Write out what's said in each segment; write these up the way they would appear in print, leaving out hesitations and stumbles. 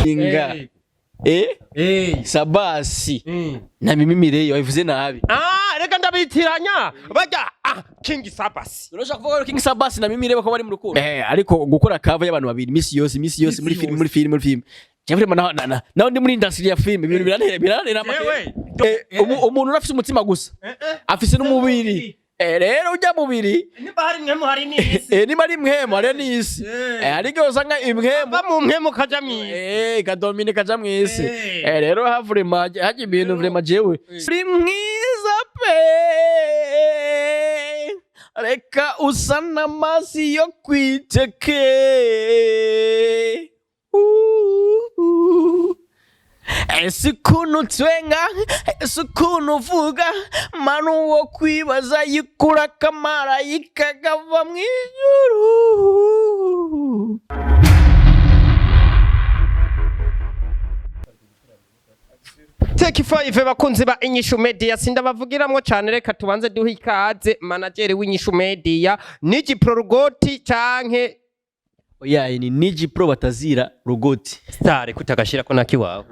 Inga SABAS na Mireille wavuze nabi. Reka ndabitiranya bajya King SABAS. Urashaka kuvuga King SABAS na Mireille bako bari mu rukundo. Ariko gukora cover y'abantu babiri misi yose muri film. Cyavure naho ndi muri industry ya film ibintu biranera amakenga. Umuntu urafise umutima gusa. Afise n'umubiri. Rero ujya mubiri niba hari mwemu hari n'isi niba ari mwemu hari n'isi ariko usanga imwemu ba mu mwemu kaja mwisi kadomine kaja mwisi rero havure maje haje ibintu vrema jewe uri mwiza pe reka usana masi yo kwiteke Esikuno twenga, esikuno vuga, manu wo kwibaza yikura kamara yikagava mwijuru. Take 5 bakunzi ba Inyishu Media sindabavugiramwo cyane reka tubanze duhe ikaze manager w'Inyishu Media niji Rugoti canke Oya ni niji pro batazira Rugoti. Star kutagashira ko nakiwawe.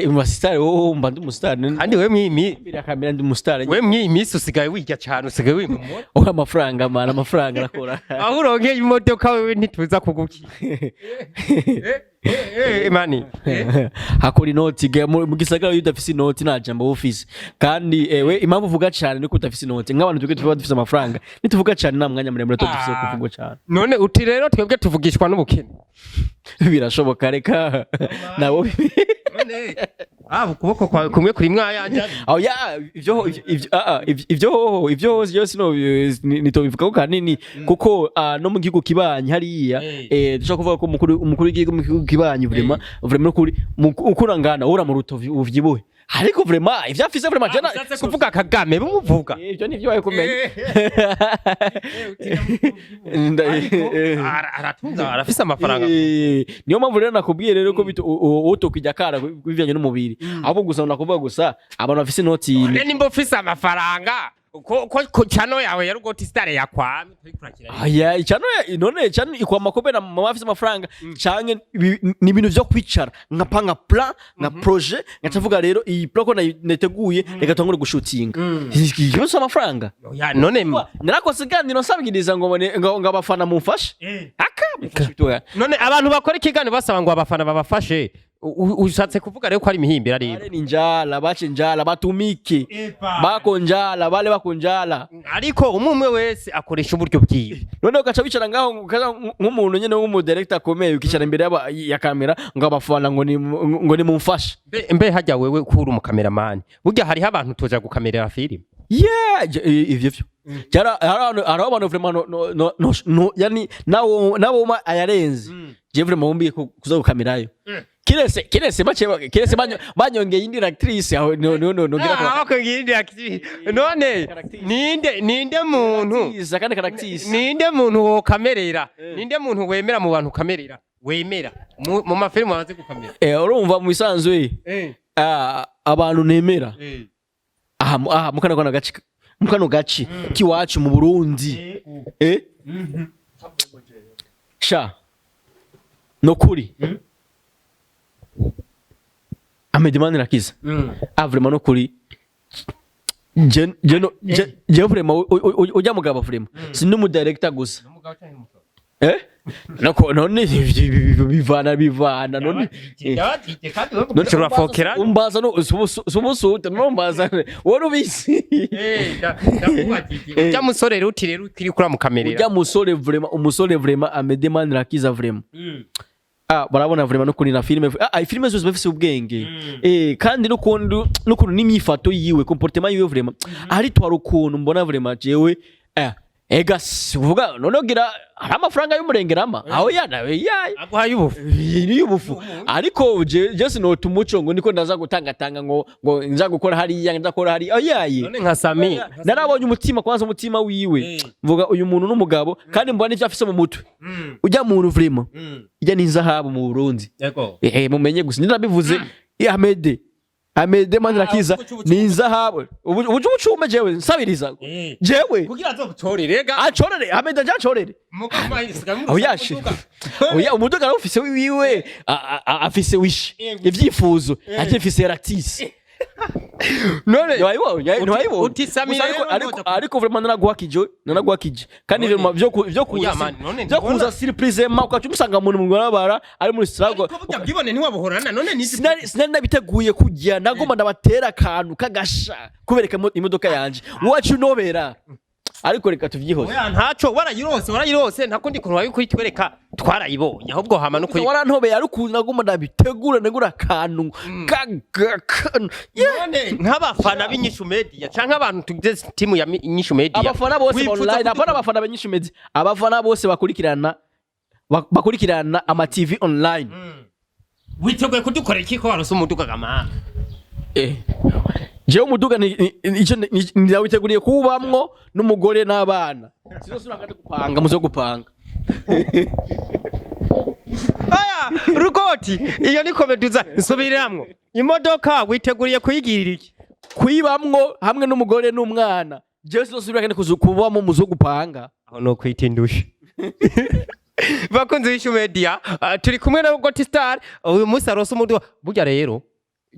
Mu star wo mba ndi mustar. Kandi we mwimi bira kamera ndi mustar. We mwimi usigaye wirya cyane usigaye wimumura. Amafaranga mana amafaranga nakora. Aho uronkeye imodoka wewe ntituza kuguki. Mani. Hakuri noti mu gisagara udafise noti najamba office. Kandi we impamvu uvuga cyane niko udafise noti. Nk'abantu twebwe tuvuga dufise amafaranga. Nituvuga cyane nta mwanya muremure dufise kuvuga cyane. None uti rero twebwe tuvugishwa n'ubukene. Birashoboka reka nabo none ukuboko kwawe kumwe kuri mwayanja ya ivyo yose no nitobivuga ko kanini kuko no mu gihugu kibanyi hariya dushaka kuvuga ko umukuru w'igihugu kibanyi vraiment kuri ukurangana ura mu rutovi uvyibuhe ariko vraiment ivyo afise vraiment jana kuvuga Kagame bumuvuga ivyo nivyo waye kumenya aratunza arafise amafaranga niyo mpamvu rero nakubwiye rero ko utokwijya kara bivanye n'umubiri abo gusa nakuvuga gusa abantu bafise noti nimba ufise amafaranga ko chano yawe ya Rugoti star yakwame aya chano none chano ikwama ko bena mama afise amafaranga canke ni ibintu vyo kwicara nkapanga plan nka projet ngacavuga rero iyi plan ko nateguye reka tangure gushutinga yose amafaranga none narakose kandi no sabwiriza ngo abafana mumfashe none abantu bakora ikiganiro basaba ngo abafana babafashe ushatse kuvuga rero ko ari mihimbira rero ni njala bace njala batumike bakonjala bale bakonjala ariko umumwe wese akoresha uburyo bwiwe none ugaca bicara ngaho nk'umuntu nyene w'umudirector akomeye ukicara imbere ya kamera ngo abafana ngo ni mumfashe mbe hajya wewe kuri mu cameraman burya hari abantu toja gukamerera film ivyo cyara abantu vraiment no yani nawo ayarenze je vraiment mumbiye kuza gukamerayo kirese banyongeye indi actrice aho no gira ko indi actrice none ninde muntu zakane characters ninde muntu wo kamerera ninde muntu wemera mu bantu kamerera wemera mu mafilm waze gukamera urumva mu isanzwe abantu nemera aha mukano gaci kiwacu mu Burundi sha no kuri Imigenderanire kiza vraiment no kuri je vraiment ujya mugabo vraiment si no mu director gusa nako none bivana none turafokera umbaza no sumusuta no mbaza wari ubisi ujya musore rero uti rero ukiri kura mu kamerera ujya musore vraiment Imigenderanire kiza vraiment barabona vraiment no kuri na filme filme zose bafise ubwenge kandi no kuntu n'imifato yiwe comportement yiwe vraiment ari twara ukuntu mbona vraiment jewe ega sivuga none gira hari amafaranga y'umurengerama aho aguhaye ubufu ariko je sinota umuco ngo niko ndaza gutanga ngo nza gukora hari ndakora hari none nka Sami narabonye umutima kwanza umutima wiwe mvuga uyu muntu n'umugabo kandi mbona icyo afise mu mutwe ujya muntu vraiment ijya n'inzahabu mu Burundi mumenye gusa ndinabivuze Ahmed Amede Manirakiza ni zahabu ubu ucume jewe nsabiriza jewe kugira azobutorere rega acorere Amede acorere mugoma hisika oyashi oya umuduga arufise wiwe afise wish ivyifuzo afise ratisi none ariko vraiment nanaguhakije kandi vyo kuza surprise ma ukaca umusanga umuntu mu barabara ari muri struggle bwibone ntiwabohorana none ni sinari nabiteguye kujya nagomba ndabatera akantu kagasha kubereka imodoka yanje wacu nobera ariko reka tuvyihoze oya ntaco warayirose ntako ndi kuntu wabikuyitwereka twarayibonye ahubwo hama no kuyi warantobeye ariko nagomba ndabitegura negura akantu none nk'abafana b'inyishu media canke abantu tugize timu ya inyishu media abafana bose online apana abafana b'inyishu media abafana bose bakurikirana ama TV online witeguye kudukorera iki ko warose umuduga gama jewe umuduga ndawiteguriye kubamwo n'umugore n'abana sizosura kandi gupanga muzo gupanga aya rugoti iyo ni komeduza nsubiramwo imodoka witeguriye kuyigirira iki kuyibamwo hamwe n'umugore n'umwana jewe sizosura kandi kubamwo muzo gupanga aho no kwitindusha bakunze b'Inyishu Media turi kumwe na Rugoti Star uyu munsi arose umuduga burya rero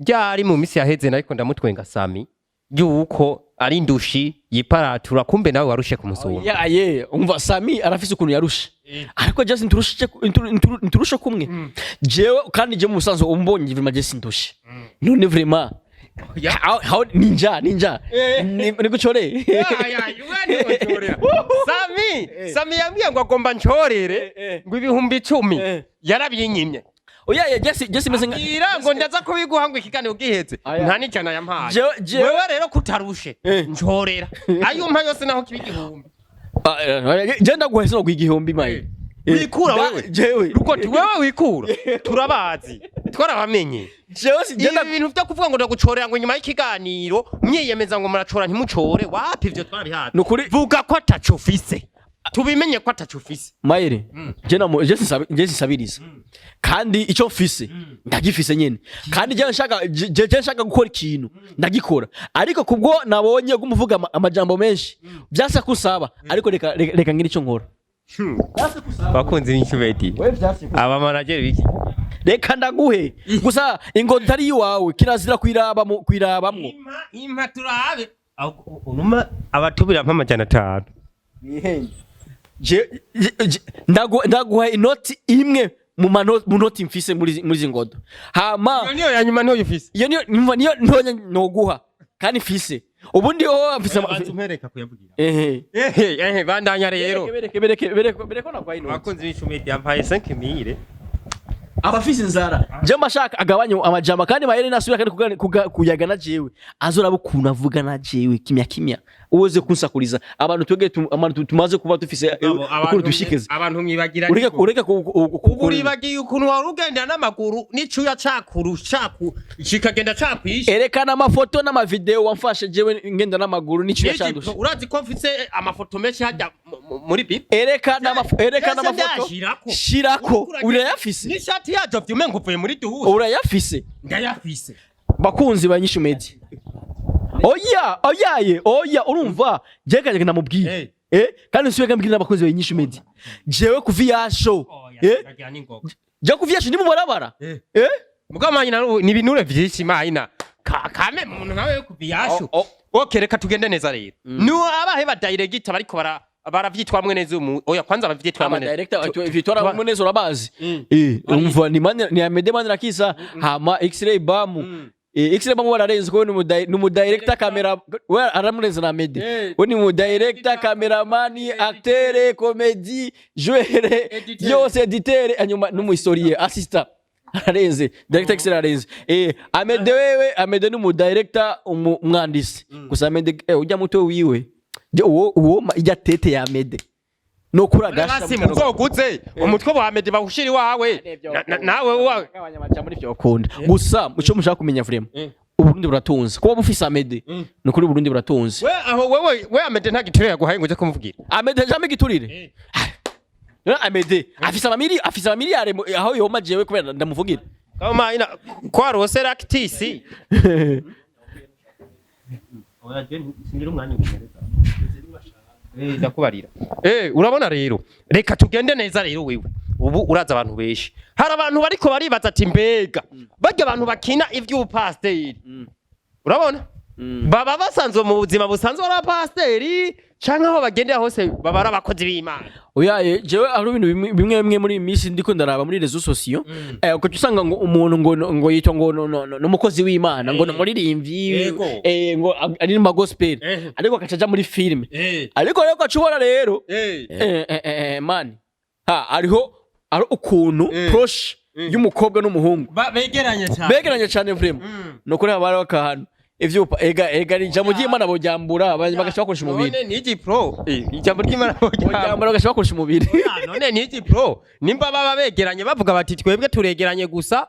ryari mu misi yaheze nariko ndamutwenga Sami yuko ari indushi yiparatura kumbe nawe warushe kumusuma umva Sami arafise ukuntu yarushe ariko just nturushe kumwe jewe kandi je mu busanzwe umbonye vraiment je sindushe none vraiment how ninja niguchore Sami yambwiye ngo agomba nchorere ngo ibihumbi 10 yarabyinyimye oya jesi meze ngo ndaza kubiguha ngo ikiganiro giheze nta nicana yampaye wewe rero kutarushe nchorera ayumpa yose naho kibigihumbi je ndaguhese no gwigihumbi maye wikura wewe jewe Rugoti wewe wikura turabazi twarabamenye jewe ibintu byo kuvuga ngo ndagucorera ngo nyuma y'ikiganiro myiyemeza ngo muracora ntimucore wapi ivyo twarabihaza nukuri vuga ko atacufise tubimenye ko atacufise mayere je sisabiriza kandi ico mfise ndagifise nyene kandi je nshaka gukora ikintu ndagikora ariko kubwo nabonye gumuvuga amajambo menshi byasa kusaba ariko reka ngira ico nkora bakunze b'Inyishu Media aba manager biki reka ndaguhe gusa ingondo tari iwawe kirazira kwirabamwo impa turabe unuma abatubira mpamajana 5 ndaguha inoti imwe mu noti mfise muri zingodo hama niyo ya nyuma niyo yufise iyo niyo noguha kandi mfise ubundi ho mfise mpereka kuyavugira bandanya rero bereko nagwaye inoti bakunze b'Inyishu Media mpaye 5000 abafise inzara je mashaka agabanya amajamba kandi mayere nasubira kandi kuyagana jewe azoraba ukuntu avuga na jewe kimya uweze kunsakuriza abantu tumaze kuba dufise ukuntu dushikeze abantu mwibagira ureka uribagiye ukuntu warugenda n'amaguru n'icuya caku kikagenda cakwisha erekana amafoto n'amavideo wamfashe jewe ngenda n'amaguru n'icuya candusha urazi ko mfise amafoto menshi hajya muri bip erekana amafoto shirako urayafise n'ishati yaje vyume nguvuye muri duhuza urayafise ndayafise bakunzi b'Inyishu Media oya urumva jekaje namubwiye kandi nsuye gambwira n'abakunzi b'Inyishu Media jewe kuviyasho je kuviyasho ni mu barabara mugamanya ni binure vyinshi mahina kame muntu nawe kuviyasho reka tugende neza rero ni abahe ba director bariko baravyitwamwe neza oya kwanza bavyitwamwe neza director vyitwamwe neza urabazi umva ni Amede Manirakiza hama X-ray bamu X-ray bamu wararenze ko ni mu director camera we aramuneza na Amede we ni mu director cameraman acteur comedy joueur yose editeur anyuma no mu historie assistant ararenze director X-ray ararenze Amede ni mu director umwandisi gusa Amede ujya muto wiwe uwo ijya tete ya Amede no kuragasha basi muzoguze umutwe wa Amede bawushiri wawe nawe wawe abanyamajambo n'ivyo bakunda gusa muco mushaka kumenya vrema Uburundi buratunze kuba bufise Amede no kuri Burundi buratunze we Amede nta giturire yaguhaye ngo je kumuvugira Amede jambe giturire Amede afise amamiliyari aho yoma jewe kubera ndamuvugira kama ina kwa rose lactisi oya je singira umwanya ngumereza ndakubarira urabona rero reka tugende neza rero wewe ubu uraza abantu beshi hari abantu bariko baribaza ati mbega barya abantu bakina ivy'upasteri urabona baba basanzwe mu buzima busanzwe ari pasteri canke aho bagendera hose baba ari abakozi b'Imana oya jewe ari ibintu bimwe bimwe muri misi ndiko ndaraba muri rezo sosiyo uko usanga ngo umuntu ngo yitwa ngo no mukozi w'Imana ngo muririmvyi ngo ari mu gospel ariko akacaja muri film ariko rero kacubona rero man ariho ari ukuntu proche y'umukobwa n'umuhungu begeranye cyane vraiment no kuri abari bakahano ivyupa ega ijambo ry'Imana bojambura bagasha bakoresha umubiri none niki pro ijambo ry'Imana bojambura bagasha bakoresha umubiri none niki pro nimba baba begeranye bavuga bati twebwe turegeranye gusa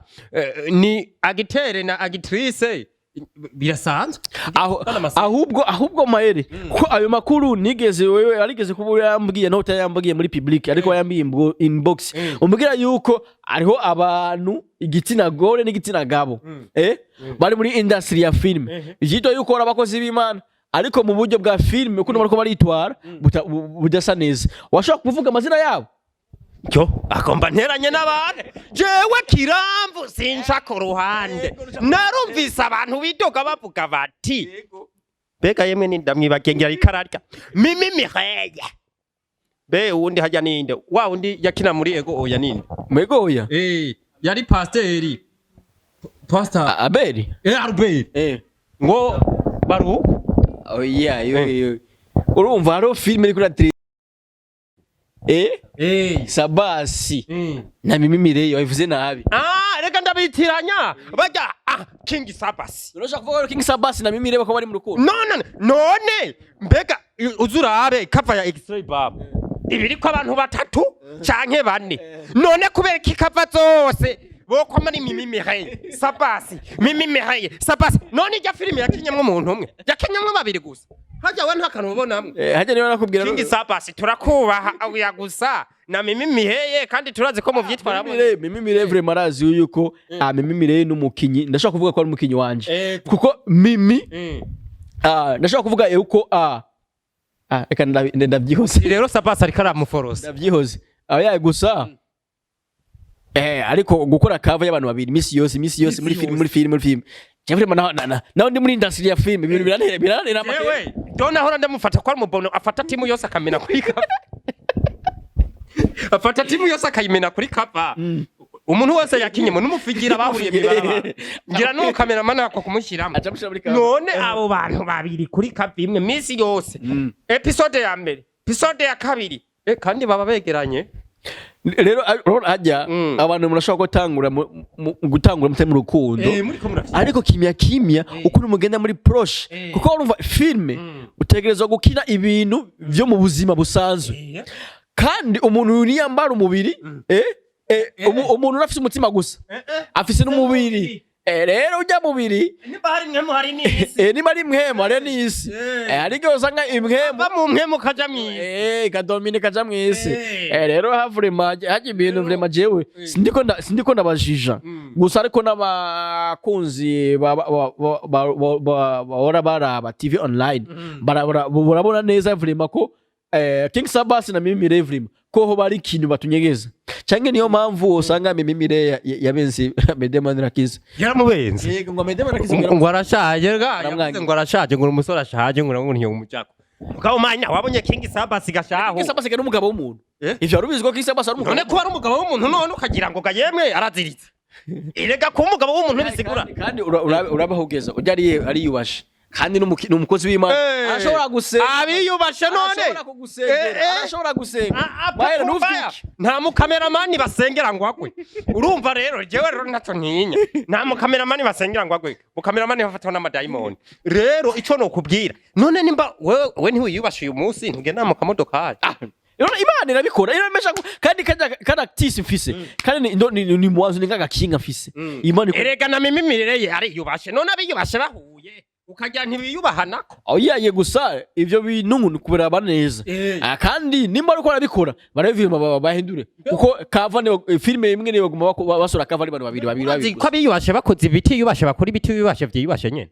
ni agitere na agitrice birasanzwe ahubwo maere ko ayo makuru nigeze wewe arigeze kuba yambwiye no utayambwiye muri public ariko yambiye inbox umbwira yuko ariho abantu igitsina gore n'igitsina gabo bari muri industry ya film ijito yuko abakozi b'Imana ariko mu buryo bwa film uko bariko baritwara budasa neza washaka kuvuga amazina yabo cyo akomba nteranye n'abantu jewe kiramvu sinca ku ruhande narumvise abantu bidoga bavuga bati bega yemwe ndamwibagengera ikararya mimi miheya be undi hajya ninde wa undi yakina muri ego oya ninde mego oya yari pasteri pastor Abeli Albert ngo baru oya yo urumva haro film iri kuri SABAS na Mireille wavuze nabi reka ndabitiranya bajya King SABAS urashaka kuvuga King SABAS na Mireille bako bari mu rukundo none mbega uzurabe kava ya X-ray bab ibiri ko abantu batatu canke bane none kubera kikava zose boko mari Mireille SABAS Mireille SABAS none ijya filime yakinyamwe umuntu umwe yakinyamwe babiri gusa hajya we ntakantu ubonamwe hajya niyo nakubwira King SABAS turakubaha abuya gusa na Mireille kandi turazi ko mu vyitwaramo Mireille vraiment arazi yuko Mireille n'umukinyi ndashaka kuvuga ko ari umukinyi wanje kuko Mimi ndashaka kuvuga yuko reka ndabyihose rero SABAS ariko aramuforosa ndabyihose aya gusa ariko gukora cover y'abantu babiri misi yose muri film Jeffrey naho ndi muri industry ya film ibintu biranera make dona hora ndamufata kwa mubono afata timu yose akamena kuri cover afata timu yose akayimena kuri cover umuntu wese yakinyemo n'umufigira bahuriye bibaraba ngira no cameraman ako kumushyiramo none abo bantu babiri kuri cover imwe misi yose episode ya mbere episode ya kabiri kandi baba begeranye rero hajya abantu murashobora gutangura mutari mu rukundo ariko kimya ukuntu mugenda muri proche kuko urumva filme utegerezwa gukina ibintu byo mu buzima busanzwe kandi umuntu niyambara umubiri umuntu urafise umutima gusa afise n'umubiri rero ujya mubiri niba hari mwemu hari n'isi niba ari mwemu hari n'isi ariko usanga imwemu mu mwemu kaja mwisi kadomine kaja mwisi rero haja ibintu vraiment jewe sindiko ndabajija gusa ariko n'abakunzi bahora baraba TV online barabona neza vraiment ko King SABAS na Mireille vraiment ko ho bari kintu batunyegeza canke niyo mpamvu usanga Mireille yabenze Imigenderanire kiza yaramubenze yego ngo Imigenderanire kiza ngo arashaje yavuze ngo arashaje ngo umusore ashaje ngo ntiyo umujako ukaba umanya wabonye King SABAS gashaho King SABAS n'umugabo w'umuntu ivyo arubizwa King SABAS ari umugabo none ko ari umugabo w'umuntu none ukagira ngo gayemwe araziritse irega ko umugabo w'umuntu bisigura kandi urabahugeza ujya ari yubashe kandi n'umukozi w'Imana arashobora gusenga abiyubashe none arashobora gusenga bayera n'ufiki nta mukameramani basengera ngo agwe urumva rero jewe rero ntaco ntinya nta mukameramani basengera ngo agwe mukameramani bafatwa n'amadayimoni rero ico no kubwira none nimba wewe ntiwiyubashe uyu munsi ntugenda mu kamodoka Imana irabikora iramesha kandi active mfise kandi ni mwazo ni ngagakinga mfise Imana erega na Mireille ari yubashe none abiyubashe bahuye ukajya ntibiyubahanako oyaye gusa ivyo bintu ngo kubera neza kandi nimba ariko arabikora baravima bahindure kuko kavane filme imwe ne baguma basora kavane abantu babiri ko biyubashe bakoze ibiti yubashe bakora ibiti yubashe vyiyubashe nyene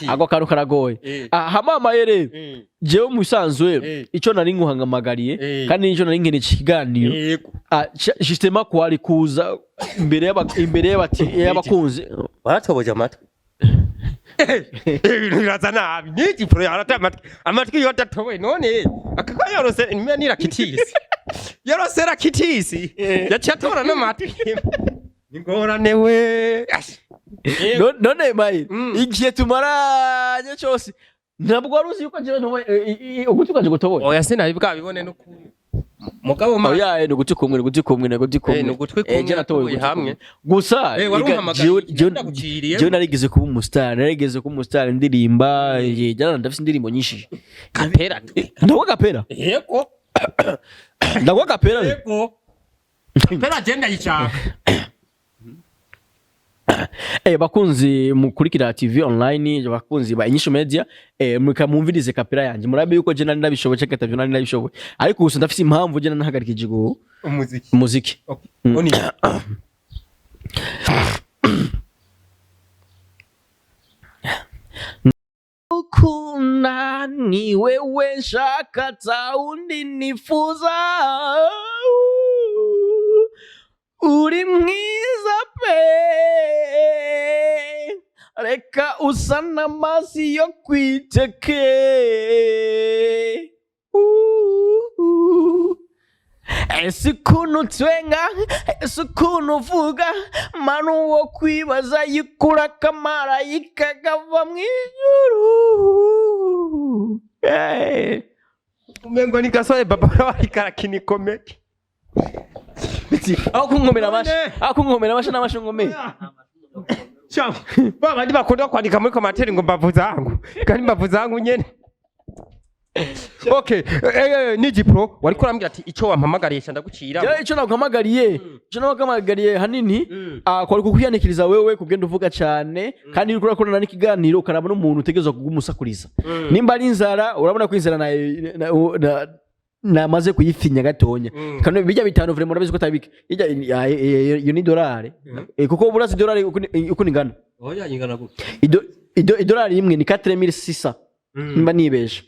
ako kantu karagoye hamama yere jewe musanzwe ico nari nkuhangamagariye kandi nico nari nkene kiganiro systema kwari kuza imbere y'abakunzi baratoboje amatwi biraza nabi niki pro yarata amatwi yotatoboye none akako yorose nira kitisi yorose ra kitisi yachatora n'amatwi ngorane we none mai igihe tumaranye cyose ntabwo waruzi yuko jewe ntowe ugutwi kaje gutoboye oya sinabi bwabibone no mugabo ma oya no gutwi kumwe je natoboye hamwe gusa jewe narigeze kuba umustar ndirimba jana ndafise indirimbo nyinshi kapera yego kapera agenda yichaka bakunzi mukurikira TV online bakunzi ba Inyishu Media mukamumvirize kapera yanje murabe yuko je nari ndabishoboye katavyo nari ndabishoboye ariko gusa ndafise impamvu je nahagarikije go umuziki oni kuna ni wewe shaka taundi nifuza uri mwiza pe reka usana amazi yo kwiteke ese ukuntu twenga ese ukuntu uvuga manu wo kwibaza yikura kamarayika kava mu ijuru umengo ni gasoye baba warikara kinikomeki ako kunkomera amasha n'amashongome cyangwa babandi bakunda kwandika muri komateri ngo mbavuzangu kandi mbavuzangu nyene okay niji pro wariko urambwira ati ico wampamagariye ndagucira je ico naguhamagariye hanini kwari kukwiyanikiriza wewe kugenda uvuga cyane kandi uriko urakora n'ikiganiro ukaraba n'umuntu utegezwa kugumusakuriza nimba ari inzara urabona ko inzara namaze kuyifinya gatonya kandi bijya bitanu vraiment urabizi ko tabike iyo ni dolari kuko burazi dolari uko ningana oya ingana gute idolari imwe ni 4600 nimba nibesha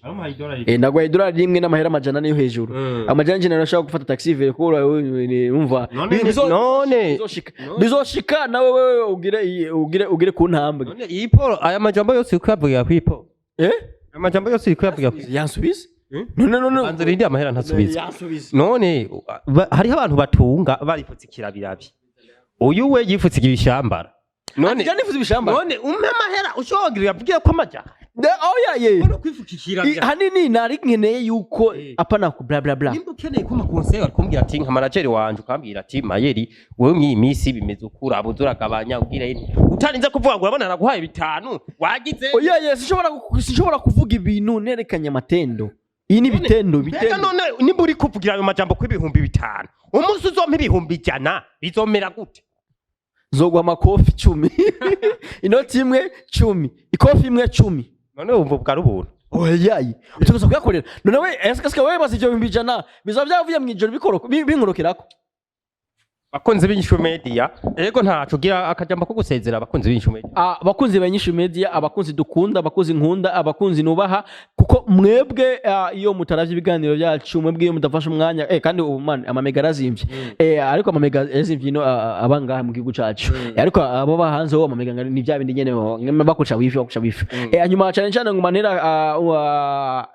nagwa idolari rimwe n'amahera amajana niyo hejuru amajana njye narashaka gufata taxi vere ko urumva none bizoshika nawe ugire ku ntambwe none iyi polo aya majambo yose ukwavuga kwipo amajambo yose ukwavuga yansubize no anze rindi amahera ntasubiza none hariho abantu batunga barifutse kirabirabi uyu we yifutse ibishambara none none umpe amahera ushogirira bwiye ko amaja oya kwifukikira hanini nari nkeneye yuko apana ku bla bla bla nimba ukeneye ko makonseyo arikumbwira ati nka manager wanje ukambwira ati mayeri wewe myi imisi bimeze ukura abuzuragabanya ubwira utarinze kuvuga ngo urabona naguhaye bitanu wagize oya sinshobora kuvuga ibintu nerekanya amatendo iyi ni bitendo none nimba uri kuvugira ayo majambo ko 5,000 umunsi uzompa 100 bizomera gute zogwa amakofi 10 inoti imwe 10 ikofi imwe 10 none wumva bwa rubuntu oyayi utugusa kuyakorera none we eska wewe basi 100 bizaba byavuye mu ijoro binkorokerako bakunzi b'Inyishu Media ego ntacu gira akajamba ko gusezera abakunzi b'Inyishu Media abakunzi b'Inyishu Media abakunzi dukunda abakunzi nkunda abakunzi nubaha kuko mwebwe iyo mutaravye ibiganiro byacu mwebwe iyo mudafasha umwanya kandi man amamega razimvye ariko amamega yazimvye no abangaha mu gihugu cacu ariko abo bahanze wo amamega ni bya bindi nyene bakuca wifi hanyuma cyane cyane ngo manera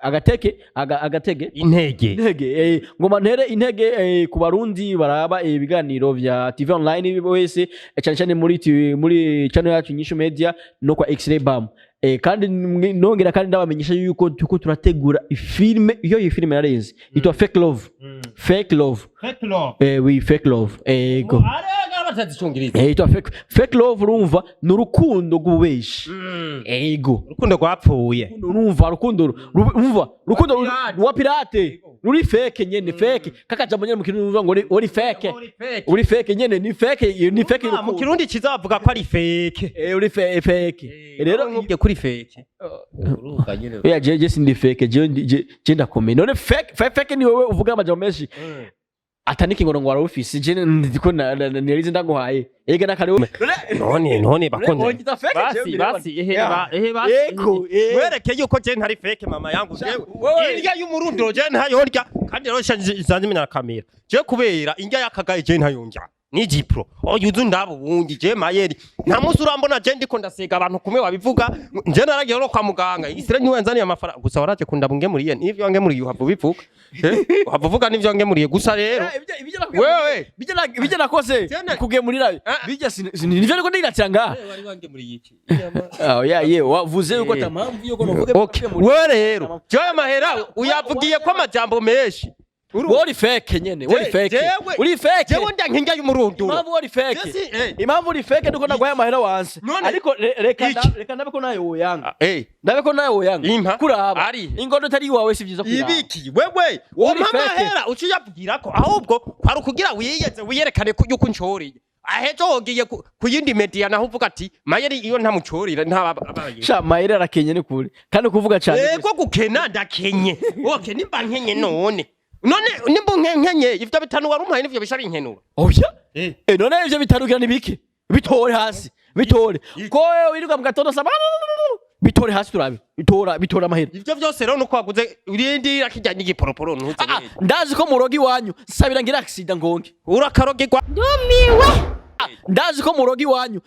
agatege intege ngo mantere intege ku barundi baraba ibiganiro vya TV online wese cyane cyane muri channel yacu Inyishu Media no kwa X-ray bam kandi nongera kandi ndabamenyesha yuko tuko turategura ifilme iyo filme yarenze itwa fake love we fake love go itwa fake love urumva n'urukundo gubeshi ego urukundo rwapfuye urumva urukundo rwa pirate uri fake nyene fake kakajambo nyene mu kirundi uvuga ngo uri fake uri fake nyene ni fake mu kirundi kizavuga ko ari fake uri fake rero nkubye kuri fake uruka nyene oya je sindi fake je ndakomeye none fake ni wewe uvuga amajambo menshi ataniki ngo ngwara office je ndiko narize ndaguhaye ega nakare none bakonze basi wereke yuko je ntari fake mama yangu jewe indya y'umurundo je ntayondya kandi rero zanze mina kamera je kubera indya yakagaye je ntayondya ni jipro oyuzu ndabo wundi je mayeri nta musi urambona je ndiko ndasega abantu kumwe wabivuga je naragiye no kwa muganga isire niwenzaniye amafara gusa waraje kundabunge muriye nivyo nge muri yuhavu bivuga uhavuga nivyo nge muriye gusa rero wewe bijya nakoze kugemurira bijya nivyo niko ndiratanga wari wange muri iki ye wavuze yuko tampamvu yuko novuge wewe rero je mahera uyavugiye ko amajambo menshi uri fake nyene uri fake jewe ndankinga y'umurundo impamvu uri fake nuko nagwaye amahera wanse ariko reka ndabe ko nayo woyanga ndabe ko nayo woyanga kuraba ingondo tari wawe si byiza kuraba ibiki wewe umamahera uciyavugira ko ahubwo kwari kugira wiyerekane ko yuko nchoriye ahejo hogiye kuyindi media naho uvuga ati mayeri iyo ntamucorira ntababaye sha mayeri arakenye ni kuri kandi kuvuga cyane yego gukena ndakenye okay nimba nkenye none nimba nkenye ivyo bitanu warumpaye nivyo bishari inkenura oya none ivyo bitarugira nibiki bitore hasi bitore ko wiruka mu gatondo saba bitore hasi turabe bitora amahera ivyo vyose rero nuko waguze urindira kijanye igiporoporo ntuze ndazi ko murogi wanyu sabira ngira accident ngonge urakarogerwa ndumiwe ndazi ko murogi wanyu